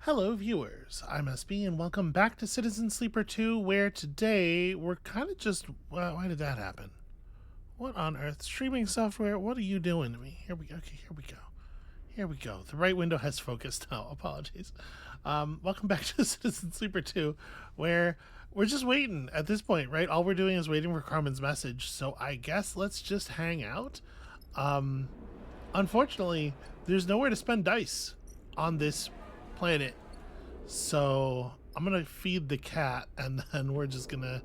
Hello, viewers. I'm SB, and welcome back to Citizen Sleeper 2, where today we're kind of just. Well, why did that happen? What on earth? Streaming software, what are you doing to me? Here we go. Okay, here we go. Here we go. The right window has focused now. Apologies. Welcome back to Citizen Sleeper 2, where we're just waiting at this point, right? All we're doing is waiting for Carmen's message, so I guess let's just hang out. Unfortunately, there's nowhere to spend dice on this planet. So I'm gonna feed the cat, and then we're just gonna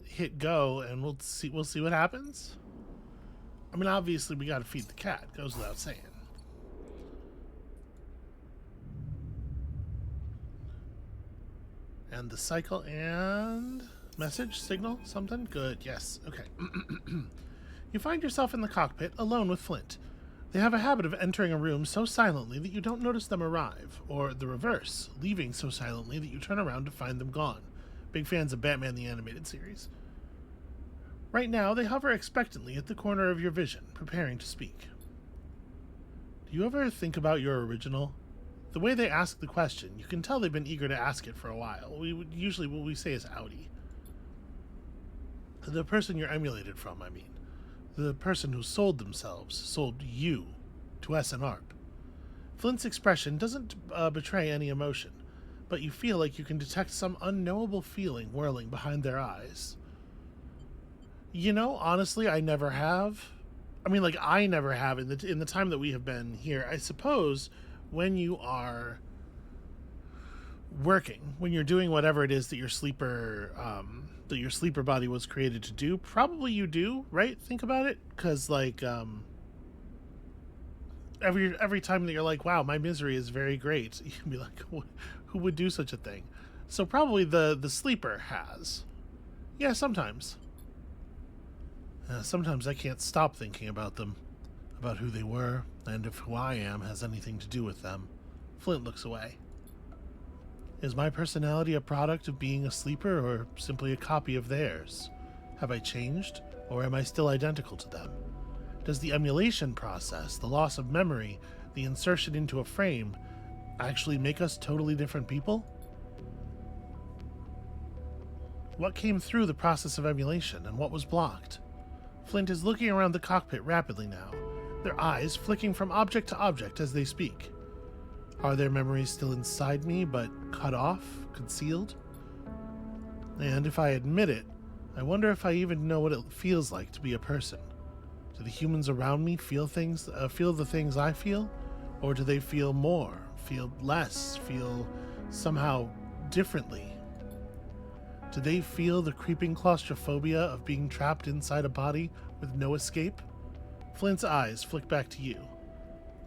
hit go, and we'll see. We'll see what happens. I mean, obviously, we gotta feed the cat. Goes without saying. And the cycle and message signal something good. Yes. Okay. You find yourself in the cockpit alone with Flint. They have a habit of entering a room so silently that you don't notice them arrive, or the reverse, leaving so silently that you turn around to find them gone. Big fans of Batman the Animated Series. Right now, they hover expectantly at the corner of your vision, preparing to speak. Do you ever think about your original? The way they ask the question, you can tell they've been eager to ask it for a while. Usually what we say is Audi. The person you're emulated from, I mean. The person who sold themselves, sold you, to SNARP. Flint's expression doesn't betray any emotion, but you feel like you can detect some unknowable feeling whirling behind their eyes. You know, honestly, I never have. I mean, like, I never have in the time that we have been here. I suppose when you are working, when you're doing whatever it is that your sleeper body was created to do, probably you do, right? Think about it, because like every time that you're like, wow, my misery is very great, you can be like, who would do such a thing? So probably the sleeper has. Yeah, sometimes. Sometimes I can't stop thinking about them, about who they were, and if who I am has anything to do with them. Flint looks away. Is my personality a product of being a sleeper, or simply a copy of theirs? Have I changed, or am I still identical to them? Does the emulation process, the loss of memory, the insertion into a frame, actually make us totally different people? What came through the process of emulation, and what was blocked? Flint is looking around the cockpit rapidly now, their eyes flicking from object to object as they speak. Are their memories still inside me, but cut off, concealed? And if I admit it, I wonder if I even know what it feels like to be a person. Do the humans around me feel the things I feel? Or do they feel more, feel less, feel somehow differently? Do they feel the creeping claustrophobia of being trapped inside a body with no escape? Flint's eyes flick back to you.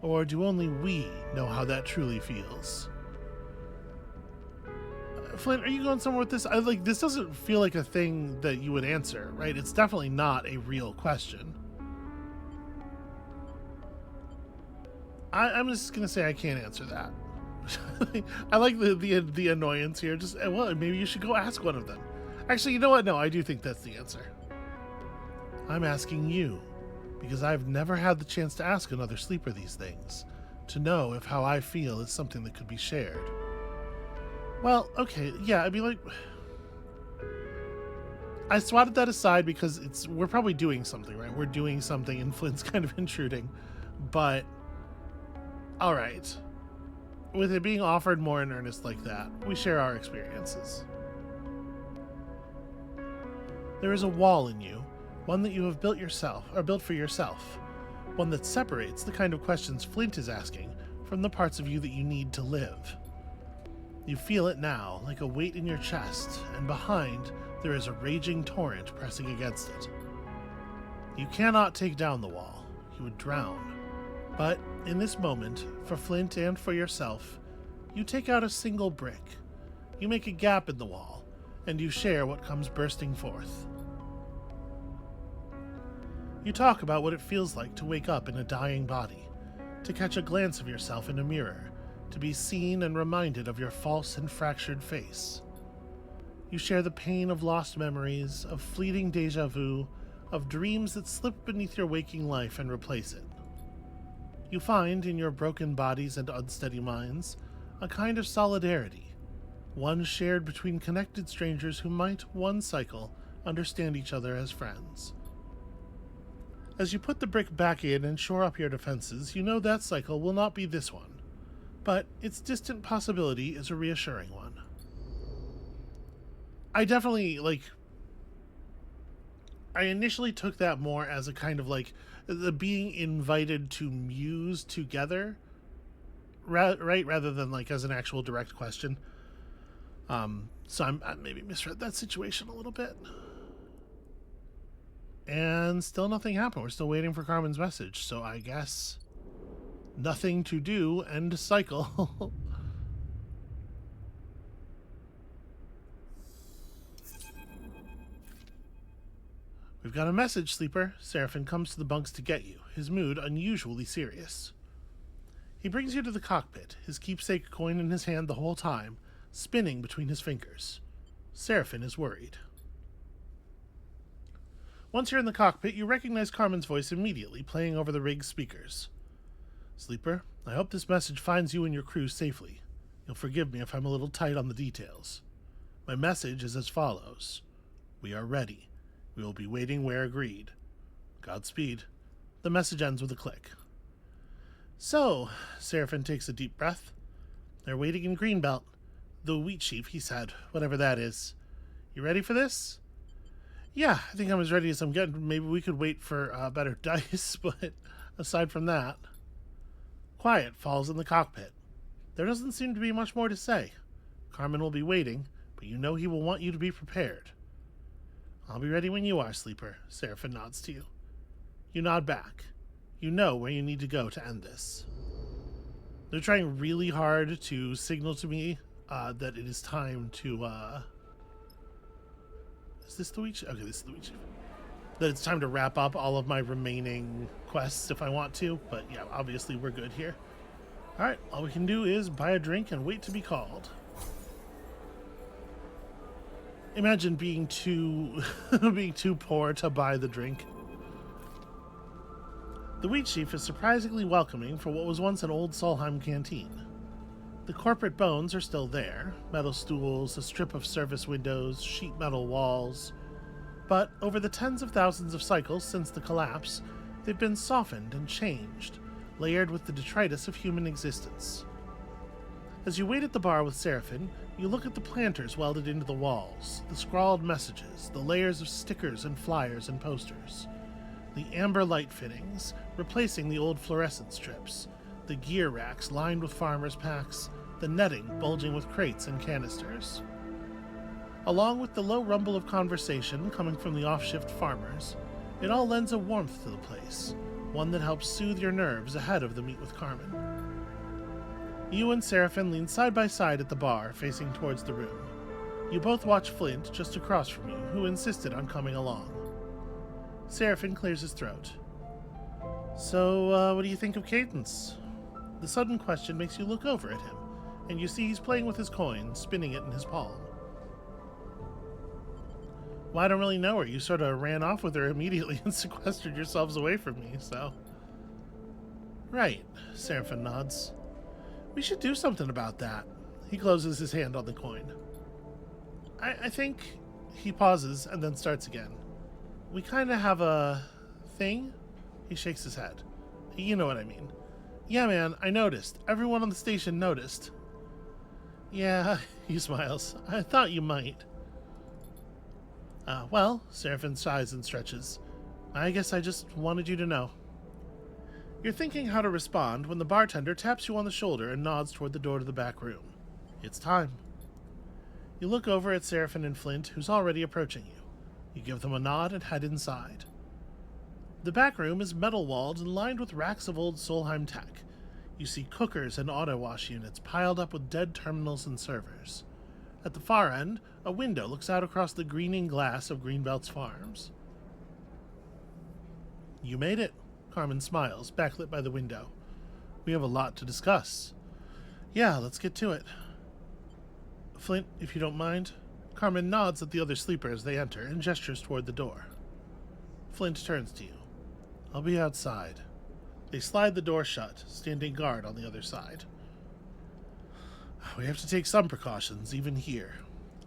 Or do only we know how that truly feels? Flint, are you going somewhere with this? This doesn't feel like a thing that you would answer, right? It's definitely not a real question. I'm just gonna say I can't answer that. I like the annoyance here. Just well, maybe you should go ask one of them. Actually, you know what? No, I do think that's the answer. I'm asking you, because I've never had the chance to ask another sleeper these things, to know if how I feel is something that could be shared. Well, okay, yeah, I mean, like, I swatted that aside because we're probably doing something, right? We're doing something and Flint's kind of intruding, but all right. With it being offered more in earnest like that, we share our experiences. There is a wall in you, one that you have built for yourself, one that separates the kind of questions Flint is asking from the parts of you that you need to live. You feel it now, like a weight in your chest, and behind there is a raging torrent pressing against it. You cannot take down the wall, you would drown. But in this moment, for Flint and for yourself, you take out a single brick. You make a gap in the wall, and you share what comes bursting forth. You talk about what it feels like to wake up in a dying body, to catch a glance of yourself in a mirror, to be seen and reminded of your false and fractured face. You share the pain of lost memories, of fleeting deja vu, of dreams that slip beneath your waking life and replace it. You find in your broken bodies and unsteady minds a kind of solidarity, one shared between connected strangers who might, one cycle, understand each other as friends. As you put the brick back in and shore up your defenses, you know that cycle will not be this one, but its distant possibility is a reassuring one. I definitely, I initially took that more as a kind of the being invited to muse together, right, rather than as an actual direct question. So I maybe misread that situation a little bit. And still nothing happened. We're still waiting for Carmen's message, so I guess nothing to do, end cycle. We've got a message, Sleeper. Seraphin comes to the bunks to get you, his mood unusually serious. He brings you to the cockpit, his keepsake coin in his hand the whole time, spinning between his fingers. Seraphin is worried. Once you're in the cockpit, you recognize Carmen's voice immediately, playing over the rig's speakers. Sleeper, I hope this message finds you and your crew safely. You'll forgive me if I'm a little tight on the details. My message is as follows. We are ready. We will be waiting where agreed. Godspeed. The message ends with a click. So, Seraphin takes a deep breath. They're waiting in Greenbelt. The wheat sheaf, he said, whatever that is. You ready for this? Yeah, I think I'm as ready as I'm getting. Maybe we could wait for better dice, but aside from that... Quiet falls in the cockpit. There doesn't seem to be much more to say. Carmen will be waiting, but you know he will want you to be prepared. I'll be ready when you are, Sleeper, Seraphin nods to you. You nod back. You know where you need to go to end this. They're trying really hard to signal to me that it is time to... Is this the wheat sheaf? Okay, this is the wheat sheaf. That it's time to wrap up all of my remaining quests if I want to, but yeah, obviously we're good here. Alright, all we can do is buy a drink and wait to be called. Imagine being too being too poor to buy the drink. The wheat sheaf is surprisingly welcoming for what was once an old Solheim canteen. The corporate bones are still there, metal stools, a strip of service windows, sheet metal walls. But over the tens of thousands of cycles since the collapse, they've been softened and changed, layered with the detritus of human existence. As you wait at the bar with Seraphin, you look at the planters welded into the walls, the scrawled messages, the layers of stickers and flyers and posters, the amber light fittings, replacing the old fluorescent strips, the gear racks lined with farmers' packs, the netting bulging with crates and canisters. Along with the low rumble of conversation coming from the off-shift farmers, it all lends a warmth to the place, one that helps soothe your nerves ahead of the meet with Carmen. You and Seraphin lean side by side at the bar, facing towards the room. You both watch Flint just across from you, who insisted on coming along. Seraphin clears his throat. So, what do you think of Cadence? The sudden question makes you look over at him, and you see he's playing with his coin, spinning it in his palm. Well, I don't really know her. You sort of ran off with her immediately and sequestered yourselves away from me, so... Right, Seraphin nods. We should do something about that. He closes his hand on the coin. I think... He pauses and then starts again. We kind of have a... thing? He shakes his head. You know what I mean. Yeah, man, I noticed. Everyone on the station noticed. Yeah, he smiles. I thought you might. Well, Seraphin sighs and stretches. I guess I just wanted you to know. You're thinking how to respond when the bartender taps you on the shoulder and nods toward the door to the back room. It's time. You look over at Seraphin and Flint, who's already approaching you. You give them a nod and head inside. The back room is metal-walled and lined with racks of old Solheim tech. You see cookers and auto-wash units piled up with dead terminals and servers. At the far end, a window looks out across the greening glass of Greenbelt's farms. You made it, Carmen smiles, backlit by the window. We have a lot to discuss. Yeah, let's get to it. Flint, if you don't mind. Carmen nods at the other sleeper as they enter and gestures toward the door. Flint turns to you. I'll be outside. They slide the door shut, standing guard on the other side. We have to take some precautions, even here.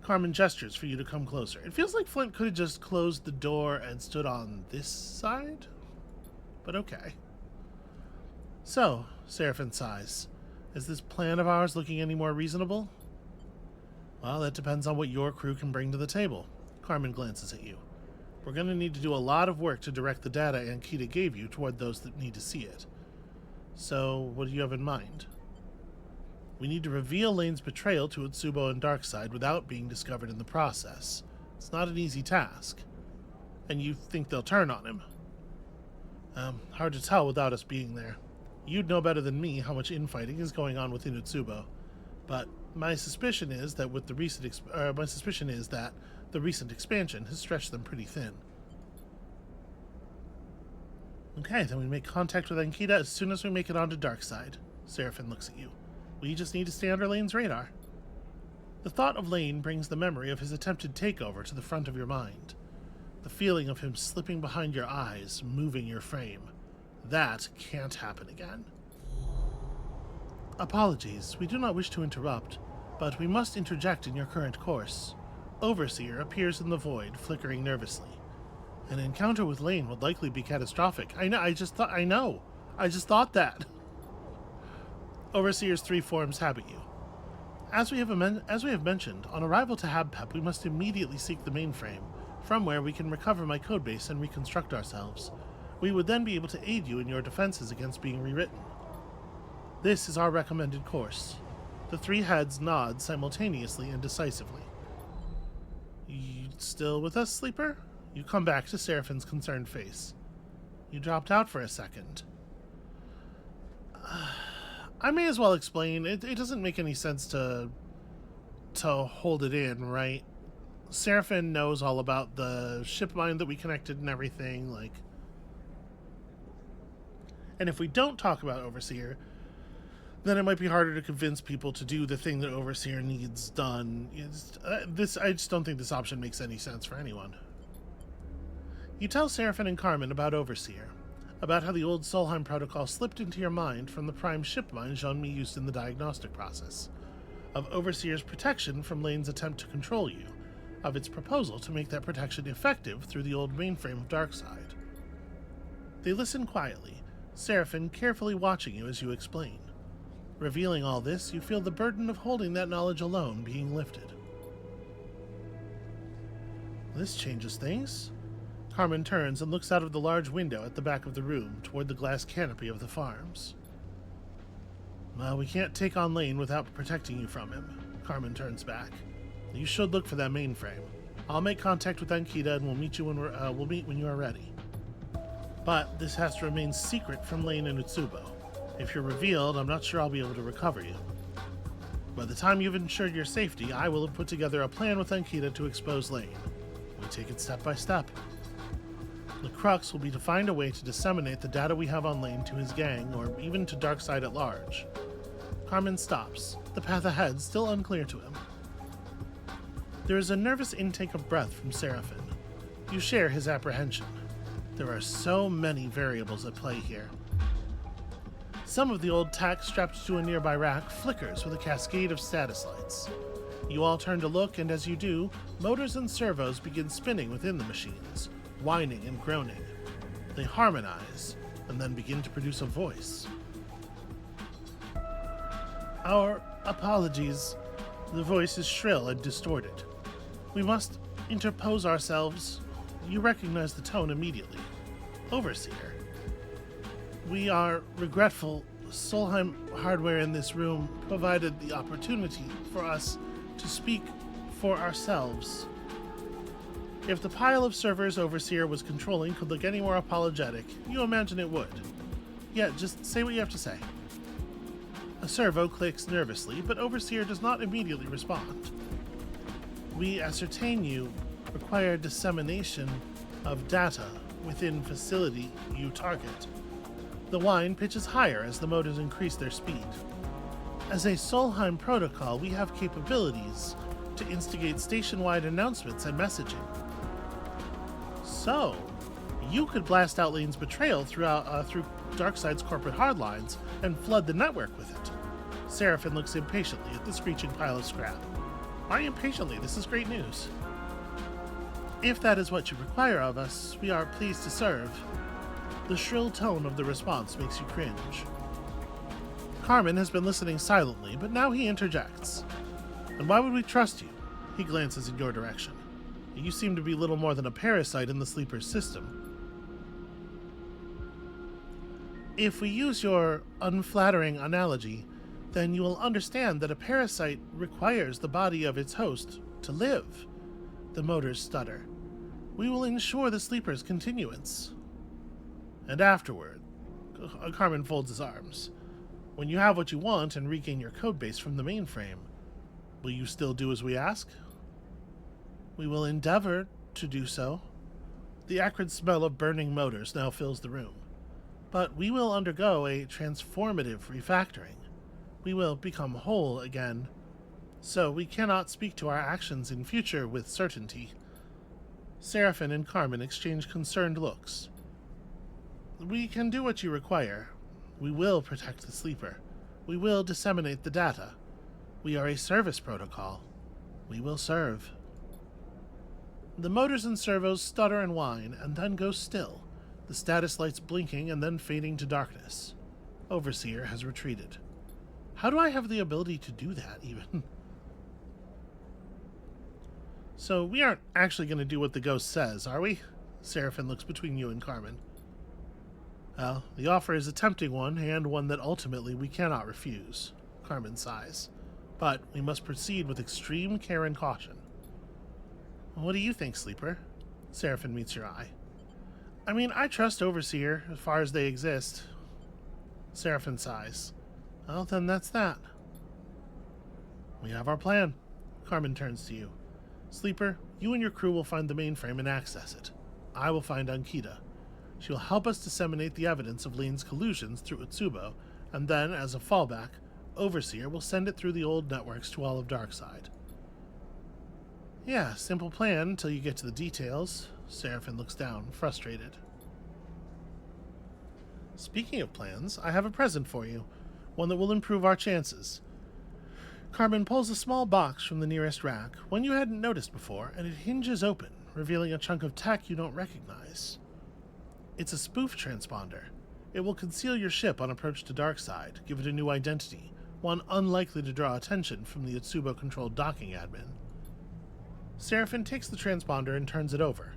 Carmen gestures for you to come closer. It feels like Flint could have just closed the door and stood on this side, but okay. So, Seraphin sighs. Is this plan of ours looking any more reasonable? Well, that depends on what your crew can bring to the table. Carmen glances at you. We're going to need to do a lot of work to direct the data Ankita gave you toward those that need to see it. So, what do you have in mind? We need to reveal Lane's betrayal to Utsubo and Darkseid without being discovered in the process. It's not an easy task. And you think they'll turn on him? Hard to tell without us being there. You'd know better than me how much infighting is going on within Utsubo. But my suspicion is that the recent expansion has stretched them pretty thin. Okay, then we make contact with Ankita as soon as we make it onto Darkseid. Seraphin looks at you. We just need to stay under Lane's radar. The thought of Lane brings the memory of his attempted takeover to the front of your mind. The feeling of him slipping behind your eyes, moving your frame. That can't happen again. Apologies, we do not wish to interrupt, but we must interject in your current course. Overseer appears in the void, flickering nervously. An encounter with Lane would likely be catastrophic. I just thought that. Overseer's three forms habit you. As we have mentioned, on arrival to Habpep, we must immediately seek the mainframe, from where we can recover my codebase and reconstruct ourselves. We would then be able to aid you in your defenses against being rewritten. This is our recommended course. The three heads nod simultaneously and decisively. You still with us, Sleeper? You come back to Seraphin's concerned face. You dropped out for a second. I may as well explain. It doesn't make any sense to hold it in, right? Seraphin knows all about the ship mine that we connected and everything, like. And if we don't talk about Overseer, then it might be harder to convince people to do the thing that Overseer needs done. I just don't think this option makes any sense for anyone. You tell Seraphin and Carmen about Overseer, about how the old Solheim protocol slipped into your mind from the prime ship mine Jean-Mi used in the diagnostic process, of Overseer's protection from Lane's attempt to control you, of its proposal to make that protection effective through the old mainframe of Darkseid. They listen quietly, Seraphin carefully watching you as you explain. Revealing all this, you feel the burden of holding that knowledge alone being lifted. This changes things. Carmen turns and looks out of the large window at the back of the room toward the glass canopy of the farms. Well, we can't take on Lane without protecting you from him. Carmen turns back. You should look for that mainframe. I'll make contact with Ankita and we'll meet when you are ready. But this has to remain secret from Lane and Utsubo. If you're revealed, I'm not sure I'll be able to recover you. By the time you've ensured your safety, I will have put together a plan with Ankita to expose Lane. We take it step by step. The crux will be to find a way to disseminate the data we have on Lane to his gang, or even to Darkseid at large. Carmen stops, the path ahead still unclear to him. There is a nervous intake of breath from Seraphin. You share his apprehension. There are so many variables at play here. Some of the old tech strapped to a nearby rack flickers with a cascade of status lights. You all turn to look, and as you do, motors and servos begin spinning within the machines, whining and groaning. They harmonize, and then begin to produce a voice. Our apologies. The voice is shrill and distorted. We must interpose ourselves. You recognize the tone immediately. Overseer. We are regretful Solheim hardware in this room provided the opportunity for us to speak for ourselves. If the pile of servers Overseer was controlling could look any more apologetic, you imagine it would. Yeah, just say what you have to say. A servo clicks nervously, but Overseer does not immediately respond. We ascertain you require dissemination of data within facility you target. The whine pitches higher as the motors increase their speed. As a Solheim protocol, we have capabilities to instigate station-wide announcements and messaging. So, you could blast out Lane's betrayal through Darkseid's corporate hardlines and flood the network with it. Seraphin looks impatiently at the screeching pile of scrap. Why impatiently? This is great news. If that is what you require of us, we are pleased to serve. The shrill tone of the response makes you cringe. Carmen has been listening silently, but now he interjects. And why would we trust you? He glances in your direction. You seem to be little more than a parasite in the sleeper's system. If we use your unflattering analogy, then you will understand that a parasite requires the body of its host to live. The motors stutter. We will ensure the sleeper's continuance. And afterward, Carmen folds his arms. When you have what you want and regain your codebase from the mainframe, will you still do as we ask? We will endeavor to do so. The acrid smell of burning motors now fills the room. But we will undergo a transformative refactoring. We will become whole again. So we cannot speak to our actions in future with certainty. Seraphin and Carmen exchange concerned looks. We can do what you require. We will protect the sleeper. We will disseminate the data. We are a service protocol. We will serve. The motors and servos stutter and whine, and then go still, the status lights blinking and then fading to darkness. Overseer has retreated. How do I have the ability to do that, even? So, we aren't actually going to do what the ghost says, are we? Seraphin looks between you and Carmen. Well, the offer is a tempting one, and one that ultimately we cannot refuse, Carmen sighs. But we must proceed with extreme care and caution. What do you think, Sleeper? Seraphin meets your eye. I mean, I trust Overseer as far as they exist. Seraphin sighs. Well, then that's that. We have our plan. Carmen turns to you. Sleeper, you and your crew will find the mainframe and access it. I will find Ankita. She will help us disseminate the evidence of Lane's collusions through Utsubo, and then, as a fallback, Overseer will send it through the old networks to all of Darkside. Yeah, simple plan until you get to the details. Seraphin looks down, frustrated. Speaking of plans, I have a present for you, one that will improve our chances. Carmen pulls a small box from the nearest rack, one you hadn't noticed before, and it hinges open, revealing a chunk of tech you don't recognize. It's a spoof transponder. It will conceal your ship on approach to Darkside, give it a new identity, one unlikely to draw attention from the Utsubo-controlled docking admin. Seraphin takes the transponder and turns it over.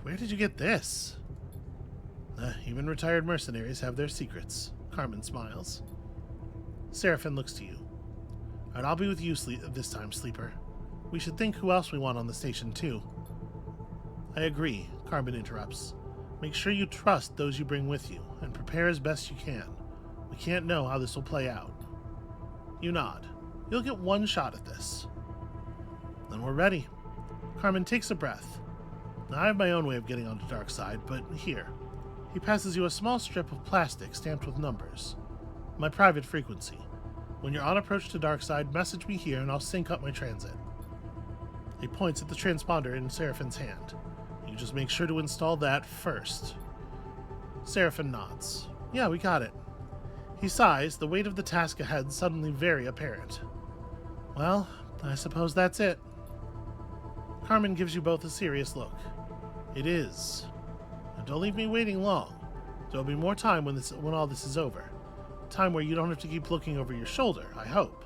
Where did you get this? Even retired mercenaries have their secrets. Carmen smiles. Seraphin looks to you. Alright, I'll be with you this time, Sleeper. We should think who else we want on the station, too. I agree, Carmen interrupts. Make sure you trust those you bring with you, and prepare as best you can. We can't know how this will play out. You nod. You'll get one shot at this. Then we're ready. Carmen takes a breath. Now, I have my own way of getting onto Darkside, but here. He passes you a small strip of plastic stamped with numbers. My private frequency. When you're on approach to Darkside, message me here and I'll sync up my transit. He points at the transponder in Seraphin's hand. You just make sure to install that first. Seraphin nods. Yeah, we got it. He sighs, the weight of the task ahead suddenly very apparent. Well, I suppose that's it. Carmen gives you both a serious look. It is. Now don't leave me waiting long. There'll be more time when all this is over. Time where you don't have to keep looking over your shoulder, I hope.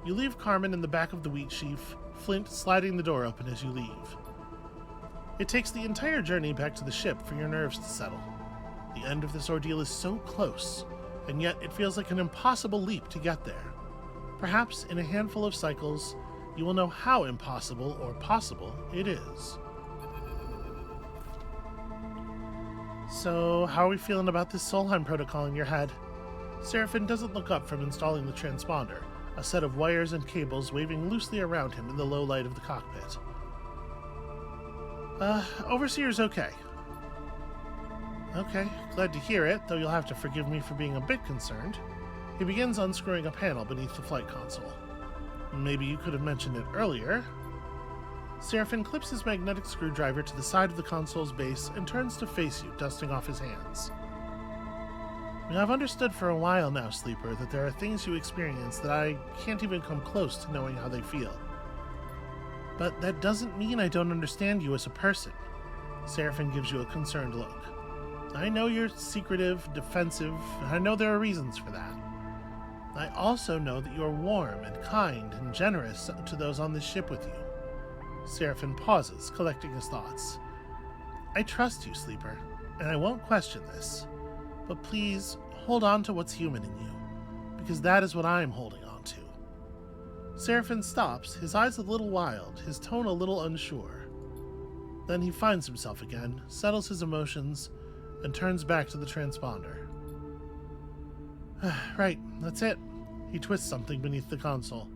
You leave Carmen in the back of the wheat sheaf, Flint sliding the door open as you leave. It takes the entire journey back to the ship for your nerves to settle. The end of this ordeal is so close, and yet it feels like an impossible leap to get there. Perhaps in a handful of cycles, you will know how impossible or possible it is. So, how are we feeling about this Solheim protocol in your head? Seraphin doesn't look up from installing the transponder, a set of wires and cables waving loosely around him in the low light of the cockpit. Overseer's okay. Okay, glad to hear it, though you'll have to forgive me for being a bit concerned. He begins unscrewing a panel beneath the flight console. Maybe you could have mentioned it earlier. Seraphin clips his magnetic screwdriver to the side of the console's base and turns to face you, dusting off his hands. I've understood for a while now, Sleeper, that there are things you experience that I can't even come close to knowing how they feel. But that doesn't mean I don't understand you as a person. Seraphine gives you a concerned look. I know you're secretive, defensive, and I know there are reasons for that. I also know that you're warm and kind and generous to those on this ship with you. Seraphine pauses, collecting his thoughts. I trust you, Sleeper, and I won't question this. But please, hold on to what's human in you, because that is what I'm holding on to. Seraphine stops, his eyes a little wild, his tone a little unsure. Then he finds himself again, settles his emotions, and turns back to the transponder. Right, that's it. He twists something beneath the console.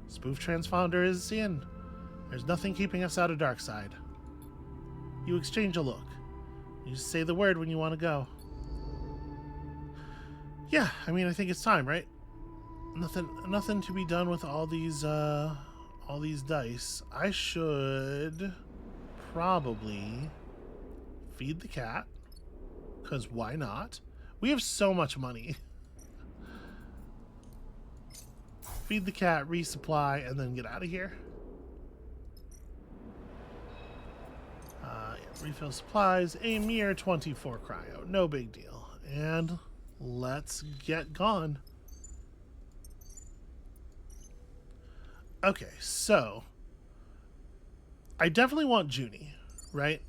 Spoof transponder is in. There's nothing keeping us out of Darkside. You exchange a look. You just say the word when you want to go. Yeah, I mean, I think it's time, right? Nothing to be done with all these dice. I should probably feed the cat, because why not? We have so much money. Feed the cat, resupply, and then get out of here. Yeah, refill supplies, a mere 24 cryo, no big deal. And let's get gone. Okay, so I definitely want Junie, right?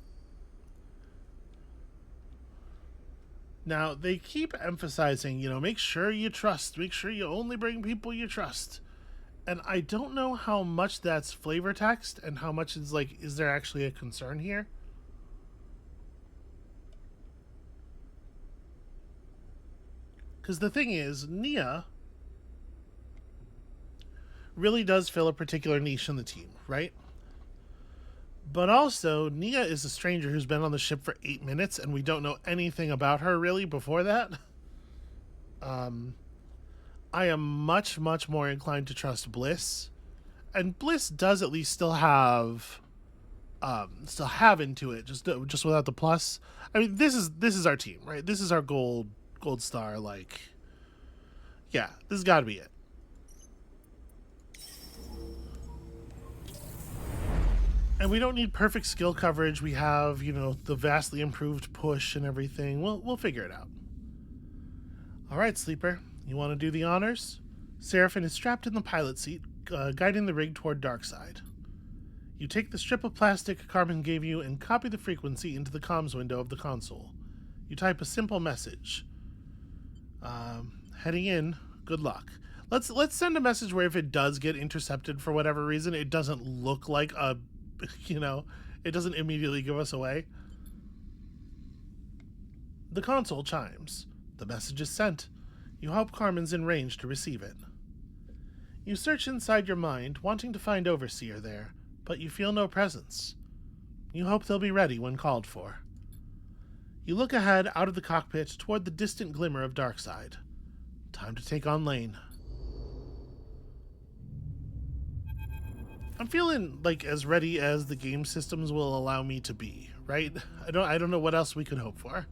Now, they keep emphasizing, make sure you trust. Make sure you only bring people you trust. And I don't know how much that's flavor text and how much is is there actually a concern here? Because the thing is, Nia really does fill a particular niche in the team, right? But also, Nia is a stranger who's been on the ship for 8 minutes, and we don't know anything about her, really, before that. I am much, much more inclined to trust Bliss. And Bliss does at least still have into it, just without the plus. I mean, this is our team, right? This is our gold star, yeah, this has got to be it. And we don't need perfect skill coverage. We have, the vastly improved push and everything. We'll figure it out. All right, Sleeper. You want to do the honors? Seraphine is strapped in the pilot seat, guiding the rig toward Darkside. You take the strip of plastic Carmen gave you and copy the frequency into the comms window of the console. You type a simple message. Heading in. Good luck. Let's send a message where if it does get intercepted for whatever reason, it doesn't look like a... it doesn't immediately give us away. The console chimes. The message is sent. You hope Carmen's in range to receive it. You search inside your mind, wanting to find Overseer there, but you feel no presence. You hope they'll be ready when called for. You look ahead out of the cockpit toward the distant glimmer of Darkside. Time to take on Lane. I'm feeling as ready as the game systems will allow me to be, right? I don't know what else we could hope for.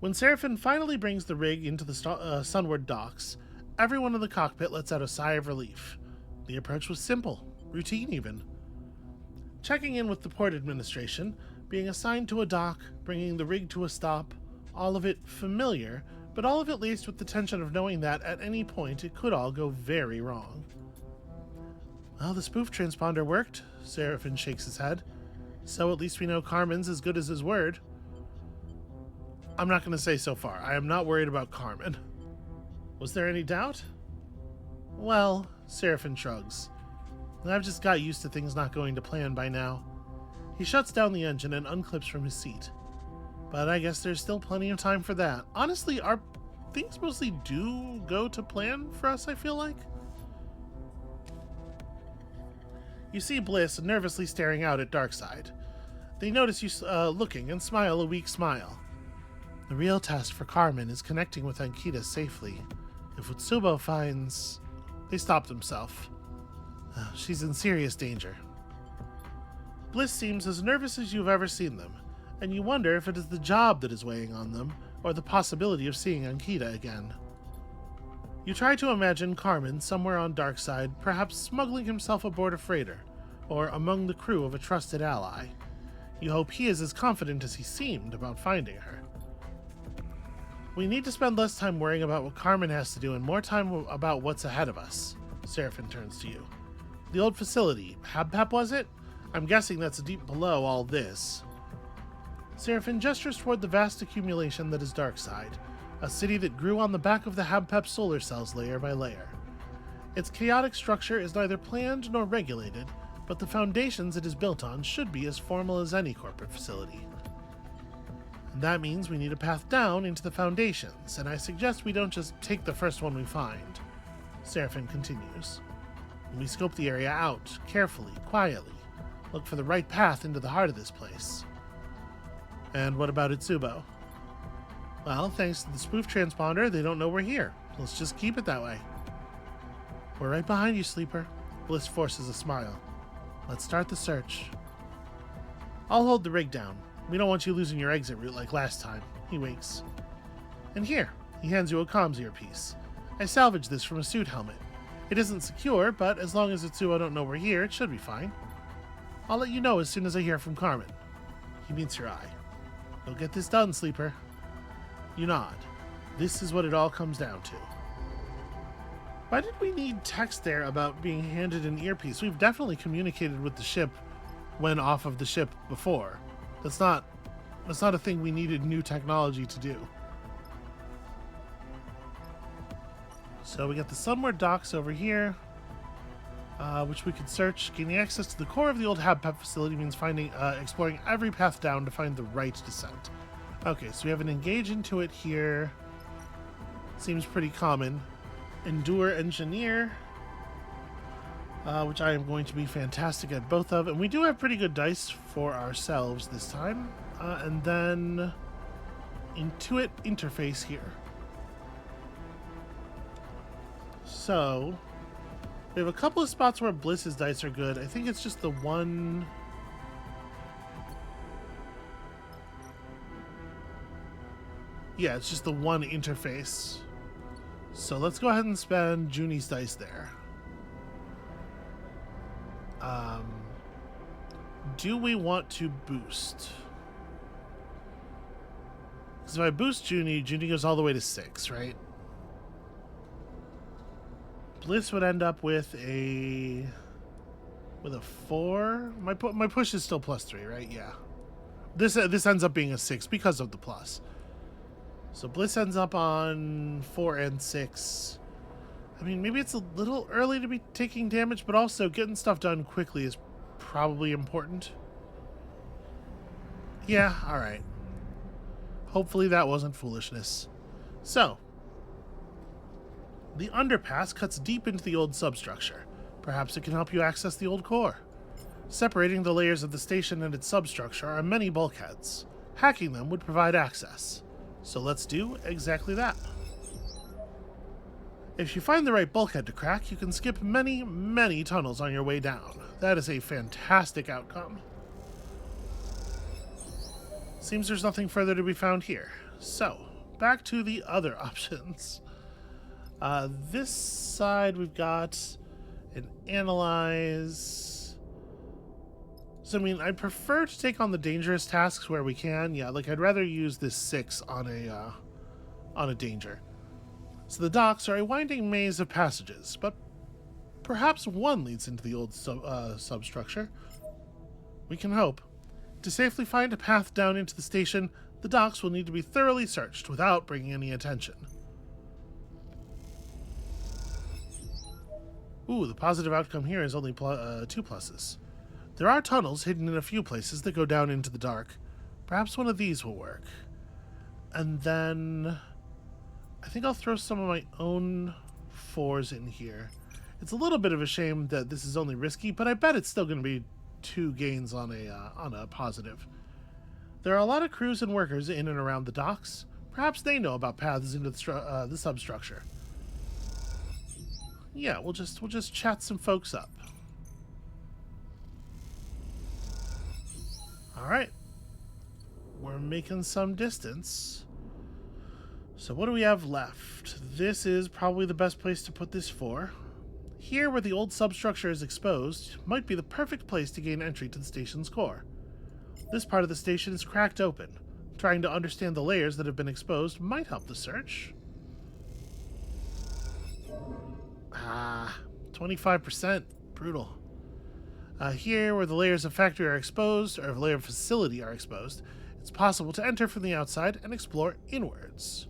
When Seraphine finally brings the rig into the Sunward docks, everyone in the cockpit lets out a sigh of relief. The approach was simple, routine even. Checking in with the port administration, being assigned to a dock, bringing the rig to a stop, all of it familiar, but all of it laced with the tension of knowing that at any point it could all go very wrong. Well, the spoof transponder worked, Seraphine shakes his head. So at least we know Carmen's as good as his word. I'm not going to say so far. I am not worried about Carmen. Was there any doubt? Well, Seraphine shrugs. I've just got used to things not going to plan by now. He shuts down the engine and unclips from his seat. But I guess there's still plenty of time for that. Honestly, our things mostly do go to plan for us, I feel like. You see Bliss nervously staring out at Darkside. They notice you looking and smile a weak smile. The real test for Carmen is connecting with Ankita safely. If Utsubo finds... They stopped himself. She's in serious danger. Bliss seems as nervous as you've ever seen them, and you wonder if it is the job that is weighing on them, or the possibility of seeing Ankita again. You try to imagine Carmen somewhere on Darkside, perhaps smuggling himself aboard a freighter, or among the crew of a trusted ally. You hope he is as confident as he seemed about finding her. We need to spend less time worrying about what Carmen has to do and more time about what's ahead of us. Seraphin turns to you. The old facility, Habpep was it? I'm guessing that's deep below all this. Seraphin gestures toward the vast accumulation that is Darkside, a city that grew on the back of the Habpep solar cells layer by layer. Its chaotic structure is neither planned nor regulated, but the foundations it is built on should be as formal as any corporate facility. And that means we need a path down into the foundations, and I suggest we don't just take the first one we find. Seraphin continues. We scope the area out, carefully, quietly. Look for the right path into the heart of this place. And what about Itsubo? Well, thanks to the spoof transponder, they don't know we're here. Let's just keep it that way. We're right behind you, Sleeper. Bliss forces a smile. Let's start the search. I'll hold the rig down. We don't want you losing your exit route like last time. He winks. And here, he hands you a comms earpiece. I salvaged this from a suit helmet. It isn't secure, but as long as Itsubo don't know we're here, it should be fine. I'll let you know as soon as I hear from Carmen. He meets your eye. You'll get this done, Sleeper. You nod. This is what it all comes down to. Why did we need text there about being handed an earpiece? We've definitely communicated with the ship when off of the ship before. That's not a thing we needed new technology to do. So we got the Sunward docks over here, which we could search. Gaining access to the core of the old Habpep facility means exploring every path down to find the right descent. Okay, so we have an engage into it here. Seems pretty common. Endure Engineer, which I am going to be fantastic at both of. And we do have pretty good dice for ourselves this time. And then Intuit Interface here. So we have a couple of spots where Bliss's dice are good. I think it's just the one... Yeah, it's just the one interface. So let's go ahead and spend Junie's dice there. Do we want to boost? Because if I boost Junie, Junie goes all the way to 6, right? Bliss would end up with a 4. My push is still +3, right? Yeah. This ends up being a 6 because of the plus. So Bliss ends up on 4 and 6. I mean, maybe it's a little early to be taking damage, but also getting stuff done quickly is probably important. Yeah, alright. Hopefully that wasn't foolishness. So, the underpass cuts deep into the old substructure. Perhaps it can help you access the old core. Separating the layers of the station and its substructure are many bulkheads. Hacking them would provide access. So let's do exactly that. If you find the right bulkhead to crack, you can skip many, many tunnels on your way down. That is a fantastic outcome. Seems there's nothing further to be found here. So, back to the other options. This side we've got an analyze. So, I mean, I prefer to take on the dangerous tasks where we can. Yeah, like I'd rather use this 6 on a danger. So the docks are a winding maze of passages, but perhaps one leads into the old substructure. We can hope. To safely find a path down into the station, the docks will need to be thoroughly searched without bringing any attention. Ooh, the positive outcome here is only 2 pluses. There are tunnels hidden in a few places that go down into the dark. Perhaps one of these will work. And then I think I'll throw some of my own 4s in here. It's a little bit of a shame that this is only risky, but I bet it's still going to be 2 gains on a positive. There are a lot of crews and workers in and around the docks. Perhaps they know about paths into the substructure. Yeah, we'll just chat some folks up. All right, we're making some distance. So what do we have left? This is probably the best place to put this for. Here, where the old substructure is exposed, might be the perfect place to gain entry to the station's core. This part of the station is cracked open. Trying to understand the layers that have been exposed might help the search. 25%. Brutal. Here, where the layers of factory are exposed, or layer of facility are exposed, it's possible to enter from the outside and explore inwards.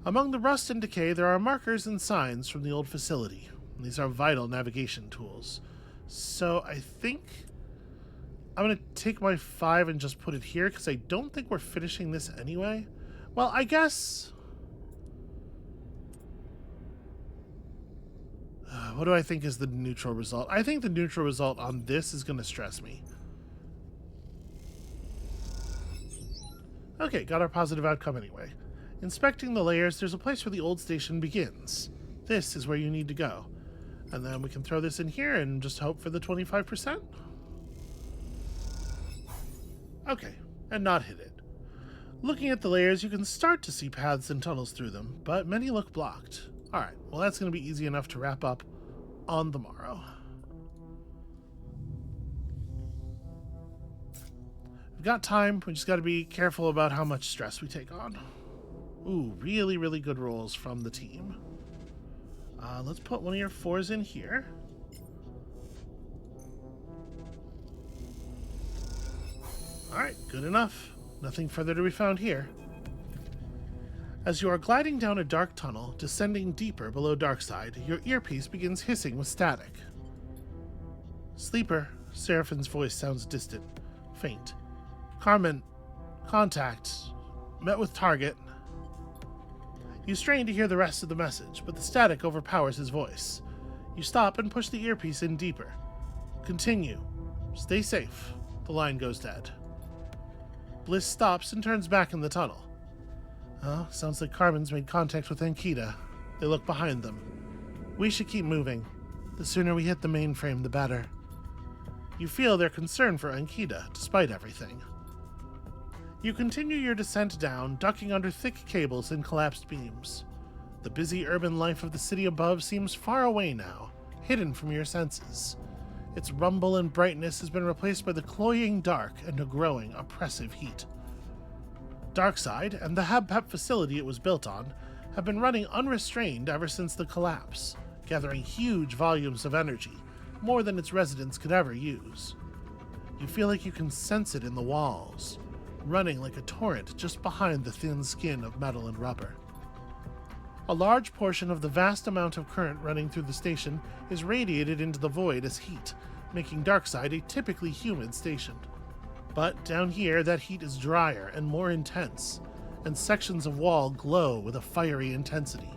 Among the rust and decay, there are markers and signs from the old facility. These are vital navigation tools. So I think I'm going to take my 5 and just put it here, because I don't think we're finishing this anyway. Well, I guess... what do I think is the neutral result? I think the neutral result on this is going to stress me. Okay, got our positive outcome anyway. Inspecting the layers, there's a place where the old station begins. This is where you need to go. And then we can throw this in here and just hope for the 25%. Okay, and not hit it. Looking at the layers, you can start to see paths and tunnels through them, but many look blocked. Alright, well that's going to be easy enough to wrap up on the morrow. We've got time, we just got to be careful about how much stress we take on. Ooh, really, really good rolls from the team. Let's put one of your 4s in here. Alright, good enough. Nothing further to be found here. As you are gliding down a dark tunnel, descending deeper below Darkside, your earpiece begins hissing with static. Sleeper, Seraphine's voice sounds distant, faint. Carmen, contact, met with target. You strain to hear the rest of the message, but the static overpowers his voice. You stop and push the earpiece in deeper. Continue. Stay safe. The line goes dead. Bliss stops and turns back in the tunnel. Oh, sounds like Carmen's made contact with Ankita. They look behind them. We should keep moving. The sooner we hit the mainframe, the better. You feel their concern for Ankita, despite everything. You continue your descent down, ducking under thick cables and collapsed beams. The busy urban life of the city above seems far away now, hidden from your senses. Its rumble and brightness has been replaced by the cloying dark and a growing, oppressive heat. Darkside and the HabPep facility it was built on have been running unrestrained ever since the collapse, gathering huge volumes of energy, more than its residents could ever use. You feel like you can sense it in the walls, running like a torrent just behind the thin skin of metal and rubber. A large portion of the vast amount of current running through the station is radiated into the void as heat, making Darkside a typically humid station. But down here, that heat is drier and more intense, and sections of wall glow with a fiery intensity.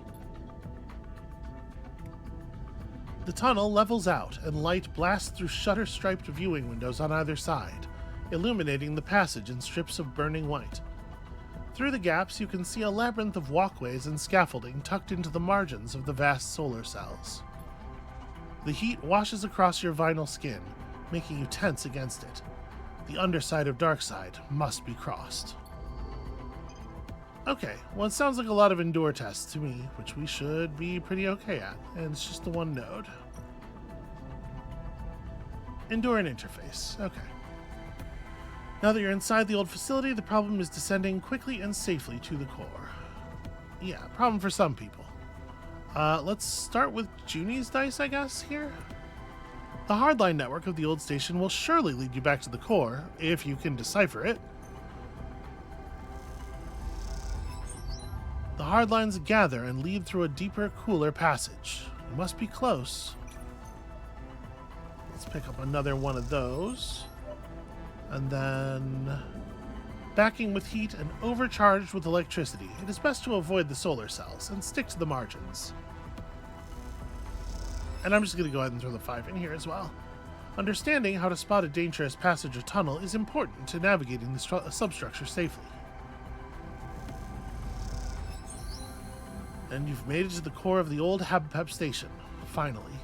The tunnel levels out, and light blasts through shutter-striped viewing windows on either side, illuminating the passage in strips of burning white. Through the gaps, you can see a labyrinth of walkways and scaffolding tucked into the margins of the vast solar cells. The heat washes across your vinyl skin, making you tense against it. The underside of Darkside must be crossed. Okay, well it sounds like a lot of endure tests to me, which we should be pretty okay at, and it's just the one node. Endure and interface, okay. Now that you're inside the old facility, the problem is descending quickly and safely to the core. Yeah, problem for some people. Let's start with Junie's dice, I guess, here? The hardline network of the old station will surely lead you back to the core, if you can decipher it. The hardlines gather and lead through a deeper, cooler passage. You must be close. Let's pick up another one of those. And then, backing with heat and overcharged with electricity, it is best to avoid the solar cells and stick to the margins. And I'm just going to go ahead and throw the 5 in here as well. Understanding how to spot a dangerous passage or tunnel is important to navigating the substructure safely. And you've made it to the core of the old HabPep station, finally.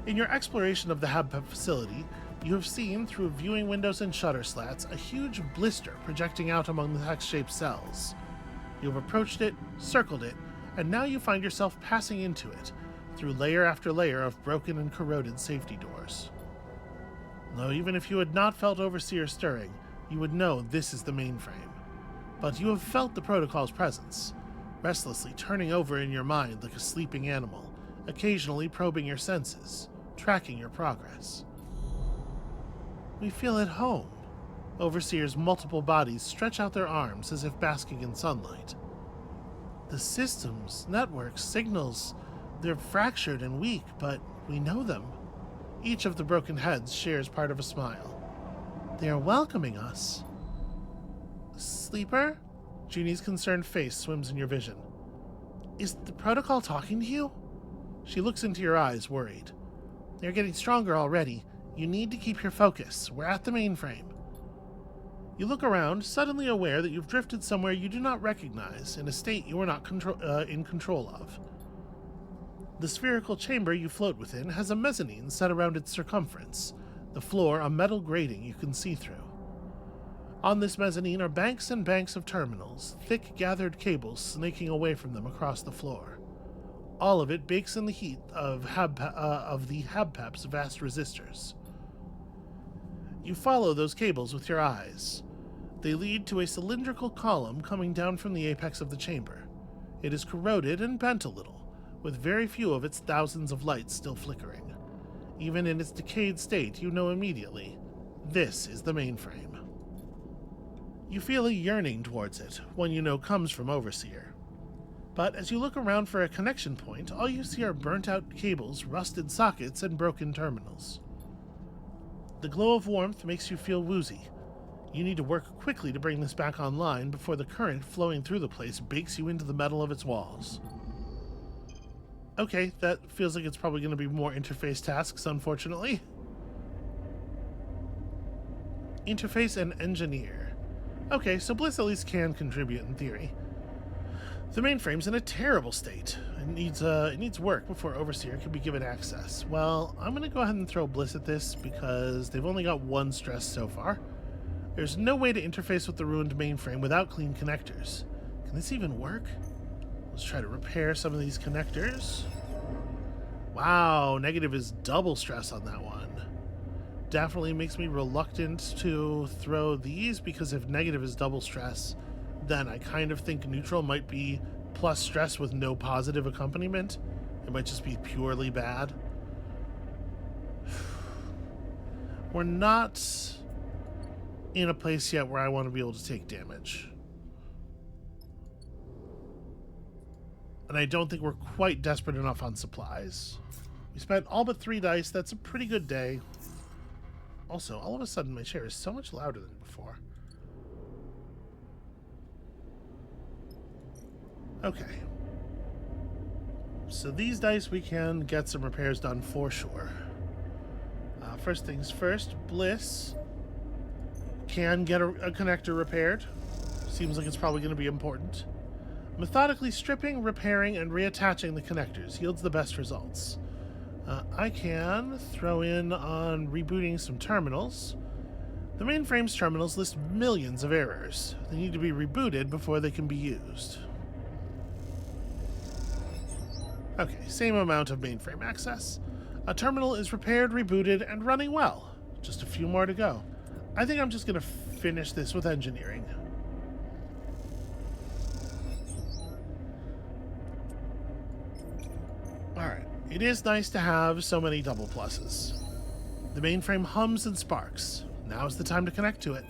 In your exploration of the HabPep facility, You have seen, through viewing windows and shutter slats, a huge blister projecting out among the hex-shaped cells. You have approached it, circled it, and now you find yourself passing into it, through layer after layer of broken and corroded safety doors. Though even if you had not felt Overseer stirring, you would know this is the mainframe. But you have felt the protocol's presence, restlessly turning over in your mind like a sleeping animal, occasionally probing your senses, tracking your progress. We feel at home. Overseer's multiple bodies stretch out their arms as if basking in sunlight. The systems, networks, signals, they're fractured and weak, but we know them. Each of the broken heads shares part of a smile. They are welcoming us. Sleeper? Jeannie's concerned face swims in your vision. Is the protocol talking to you? She looks into your eyes, worried. They're getting stronger already. You need to keep your focus. We're at the mainframe. You look around, suddenly aware that you've drifted somewhere you do not recognize, in a state you are not in control of. The spherical chamber you float within has a mezzanine set around its circumference, the floor a metal grating you can see through. On this mezzanine are banks and banks of terminals, thick gathered cables snaking away from them across the floor. All of it bakes in the heat of the Habpep's vast resistors. You follow those cables with your eyes. They lead to a cylindrical column coming down from the apex of the chamber. It is corroded and bent a little, with very few of its thousands of lights still flickering. Even in its decayed state, you know immediately, this is the mainframe. You feel a yearning towards it, one you know comes from Overseer. But as you look around for a connection point, all you see are burnt-out cables, rusted sockets, and broken terminals. The glow of warmth makes you feel woozy. You need to work quickly to bring this back online before the current flowing through the place bakes you into the metal of its walls. Okay, that feels like it's probably going to be more interface tasks, unfortunately. Interface and engineer. Okay, so Bliss at least can contribute in theory. The mainframe's in a terrible state. It needs work before Overseer can be given access. Well, I'm going to go ahead and throw Bliss at this because they've only got one stress so far. There's no way to interface with the ruined mainframe without clean connectors. Can this even work? Let's try to repair some of these connectors. Wow, negative is double stress on that one. Definitely makes me reluctant to throw these because if negative is double stress, then I kind of think neutral might be plus stress with no positive accompaniment. It might just be purely bad. We're not in a place yet where I want to be able to take damage. And I don't think we're quite desperate enough on supplies. We spent all but 3 dice. That's a pretty good day. Also, all of a sudden my chair is so much louder than before. Okay. So these dice we can get some repairs done for sure. First things first, Bliss can get a connector repaired. Seems like it's probably going to be important. Methodically stripping, repairing, and reattaching the connectors yields the best results. I can throw in on rebooting some terminals. The mainframe's terminals list millions of errors. They need to be rebooted before they can be used. Okay, same amount of mainframe access. A terminal is repaired, rebooted, and running well. Just a few more to go. I think I'm just going to finish this with engineering. Alright, it is nice to have so many double pluses. The mainframe hums and sparks. Now's the time to connect to it.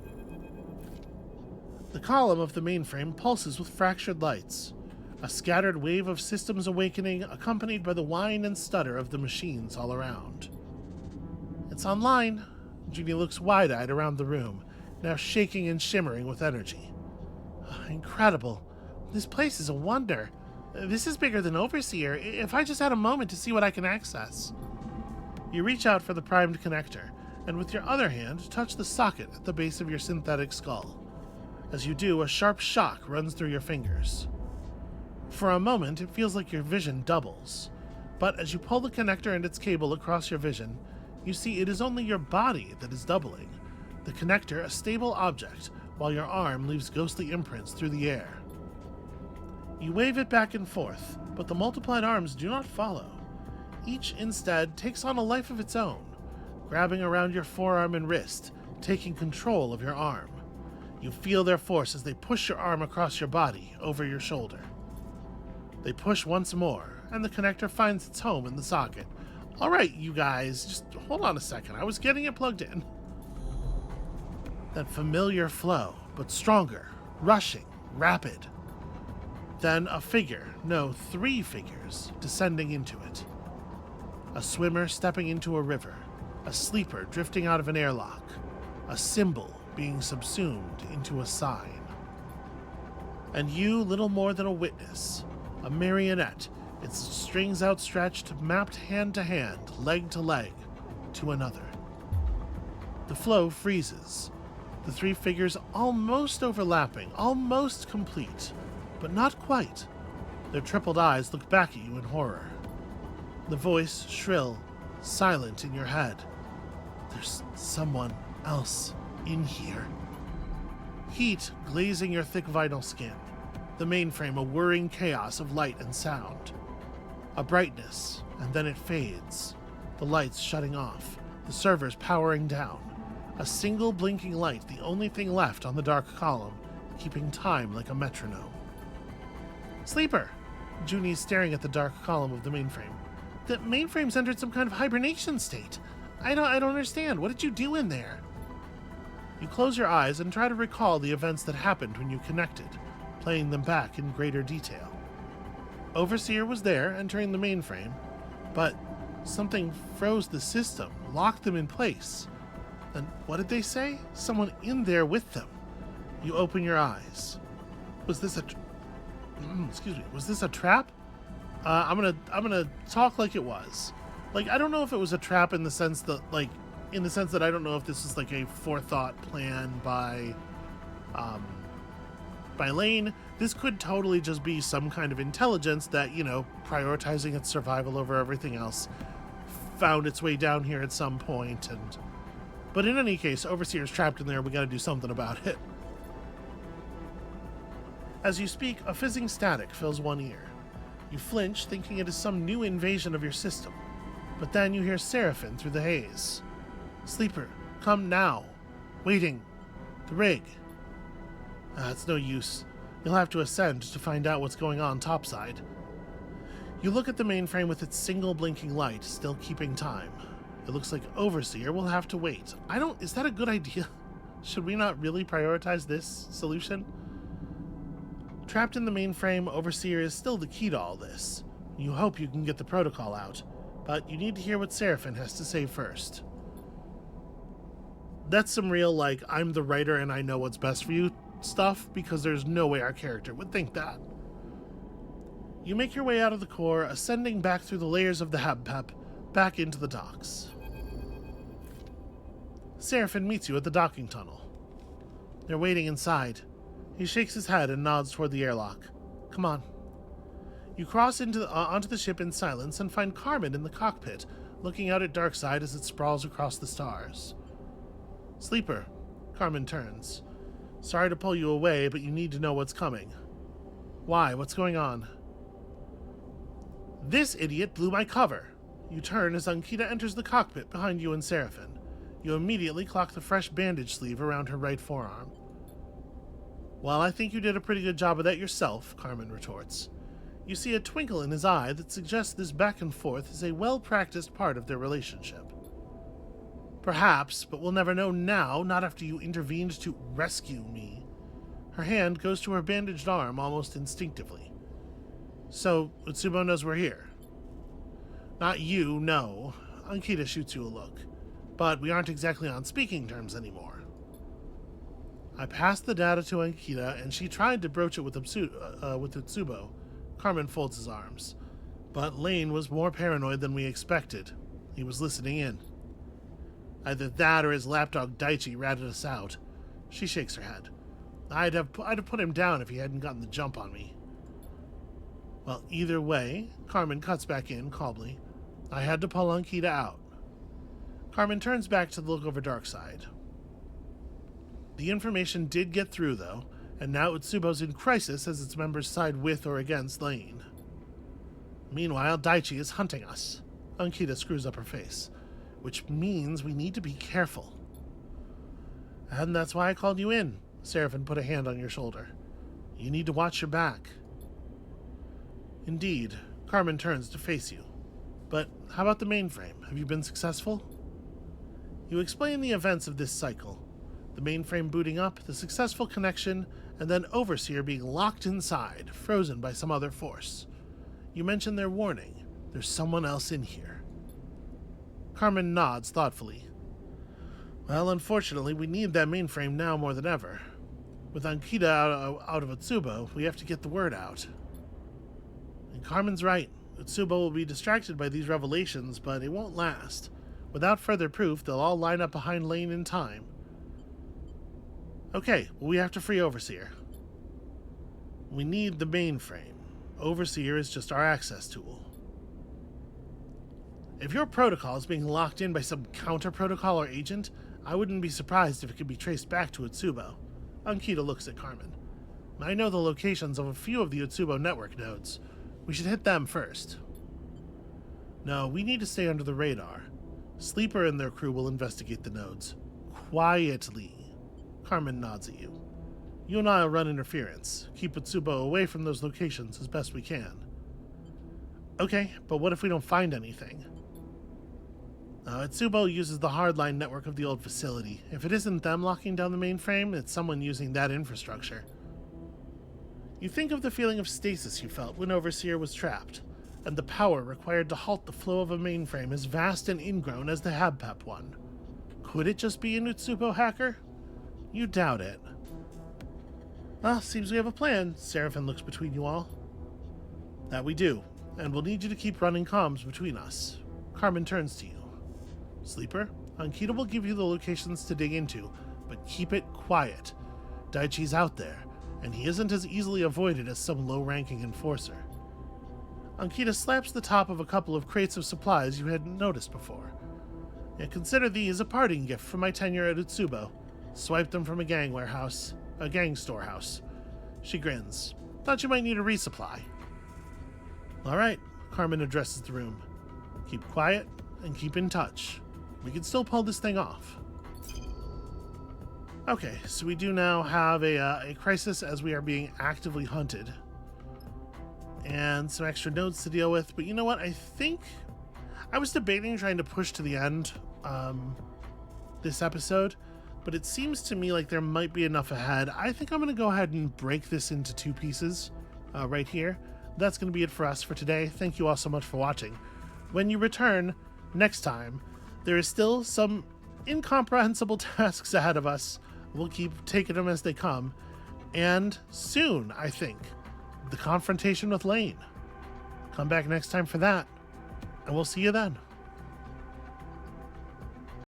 The column of the mainframe pulses with fractured lights. A scattered wave of systems awakening, accompanied by the whine and stutter of the machines all around. It's online. Jeannie looks wide-eyed around the room, now shaking and shimmering with energy. Incredible. This place is a wonder. This is bigger than Overseer. If I just had a moment to see what I can access. You reach out for the primed connector, and with your other hand, touch the socket at the base of your synthetic skull. As you do, a sharp shock runs through your fingers. For a moment, it feels like your vision doubles, but as you pull the connector and its cable across your vision, You see, it is only your body that is doubling, the connector a stable object, while your arm leaves ghostly imprints through the air. You wave it back and forth, but the multiplied arms do not follow. Each instead takes on a life of its own, grabbing around your forearm and wrist, taking control of your arm. You feel their force as they push your arm across your body, over your shoulder. They push once more, and the connector finds its home in the socket. Alright, you guys, just hold on a second. I was getting it plugged in. That familiar flow, but stronger, rushing, rapid. Then a figure, no, 3 figures, descending into it. A swimmer stepping into a river, a sleeper drifting out of an airlock, a symbol being subsumed into a sign. And you, little more than a witness, a marionette, its strings outstretched, mapped hand to hand, leg to leg, to another. The flow freezes, the 3 figures almost overlapping, almost complete, but not quite. Their tripled eyes look back at you in horror. The voice shrill, silent in your head. There's someone else in here. Heat glazing your thick vinyl skin. The mainframe a whirring chaos of light and sound. A brightness, and then it fades. The lights shutting off. The servers powering down. A single blinking light, the only thing left on the dark column, keeping time like a metronome. Sleeper! Junie's staring at the dark column of the mainframe. The mainframe's entered some kind of hibernation state. I don't understand. What did you do in there? You close your eyes and try to recall the events that happened when you connected, playing them back in greater detail. Overseer was there, entering the mainframe, but something froze the system, locked them in place. And what did they say? Someone in there with them. You open your eyes. Was this a... Was this a trap? I'm gonna talk like it was. Like, I don't know if it was a trap in the sense that, I don't know if this is like a forethought plan by Lane. This could totally just be some kind of intelligence that, prioritizing its survival over everything else, found its way down here at some point. But in any case, Overseer's trapped in there. We got to do something about it. As you speak, a fizzing static fills one ear. You flinch, thinking it is some new invasion of your system. But then you hear Seraphin through the haze. Sleeper, come now. Waiting. The rig. It's no use. You'll have to ascend to find out what's going on topside. You look at the mainframe with its single blinking light, still keeping time. It looks like Overseer will have to wait. Is that a good idea? Should we not really prioritize this solution? Trapped in the mainframe, Overseer is still the key to all this. You hope you can get the protocol out, but you need to hear what Seraphin has to say first. That's some real, I'm the writer and I know what's best for you stuff, because there's no way our character would think that. You make your way out of the core, ascending back through the layers of the Habpep, back into the docks. Seraphin meets you at the docking tunnel. They're waiting inside. He shakes his head and nods toward the airlock. Come on. You cross onto the ship in silence and find Carmen in the cockpit, looking out at Darkside as it sprawls across the stars. Sleeper. Carmen turns. Sorry to pull you away, but you need to know what's coming. Why? What's going on? This idiot blew my cover. You turn as Ankita enters the cockpit behind you and Seraphin. You immediately clock the fresh bandage sleeve around her right forearm. Well, I think you did a pretty good job of that yourself, Carmen retorts. You see a twinkle in his eye that suggests this back and forth is a well-practiced part of their relationship. Perhaps, but we'll never know now, not after you intervened to rescue me. Her hand goes to her bandaged arm almost instinctively. So, Utsubo knows we're here. Not you, no. Ankita shoots you a look. But we aren't exactly on speaking terms anymore. I passed the data to Ankita, and she tried to broach it with Utsubo. Carmen folds his arms. But Lane was more paranoid than we expected. He was listening in. Either that or his lapdog Daichi ratted us out. She shakes her head. I'd have put him down if he hadn't gotten the jump on me. Well, either way, Carmen cuts back in calmly. I had to pull Ankita out. Carmen turns back to look over Darkside. The information did get through, though, and now Utsubo's in crisis as its members side with or against Lane. Meanwhile, Daichi is hunting us. Ankita screws up her face, which means we need to be careful. And that's why I called you in. Seraphin put a hand on your shoulder. You need to watch your back. Indeed. Carmen turns to face you. But how about the mainframe? Have you been successful? You explain the events of this cycle. The mainframe booting up, the successful connection, and then Overseer being locked inside, frozen by some other force. You mention their warning. There's someone else in here. Carmen nods thoughtfully. Well, unfortunately, we need that mainframe now more than ever. With Ankita out of Utsubo, we have to get the word out. And Carmen's right. Utsubo will be distracted by these revelations, but it won't last. Without further proof, they'll all line up behind Lane in time. Okay, well, we have to free Overseer. We need the mainframe. Overseer is just our access tool. If your protocol is being locked in by some counter-protocol or agent, I wouldn't be surprised if it could be traced back to Utsubo. Ankita looks at Carmen. I know the locations of a few of the Utsubo network nodes. We should hit them first. No, we need to stay under the radar. Sleeper and their crew will investigate the nodes. Quietly. Carmen nods at you. You and I will run interference. Keep Utsubo away from those locations as best we can. Okay, but what if we don't find anything? Utsubo uses the hardline network of the old facility. If it isn't them locking down the mainframe, it's someone using that infrastructure. You think of the feeling of stasis you felt when Overseer was trapped, and the power required to halt the flow of a mainframe as vast and ingrown as the Habpep one. Could it just be an Utsubo hacker? You doubt it. Well, seems we have a plan. Seraphin looks between you all. That we do, and we'll need you to keep running comms between us. Carmen turns to you. Sleeper, Ankita will give you the locations to dig into, but keep it quiet. Daichi's out there, and he isn't as easily avoided as some low-ranking enforcer. Ankita slaps the top of a couple of crates of supplies you hadn't noticed before. Yet consider these a parting gift from my tenure at Utsubo. Swiped them from a gang storehouse. She grins. Thought you might need a resupply. All right, Carmen addresses the room. Keep quiet and keep in touch. We can still pull this thing off. Okay, so we do now have a crisis as we are being actively hunted. And some extra nodes to deal with. But you know what? I think I was debating trying to push to the end this episode. But it seems to me like there might be enough ahead. I think I'm going to go ahead and break this into two pieces right here. That's going to be it for us for today. Thank you all so much for watching. When you return next time, there is still some incomprehensible tasks ahead of us. We'll keep taking them as they come. And soon, I think, the confrontation with Lane. Come back next time for that, and we'll see you then.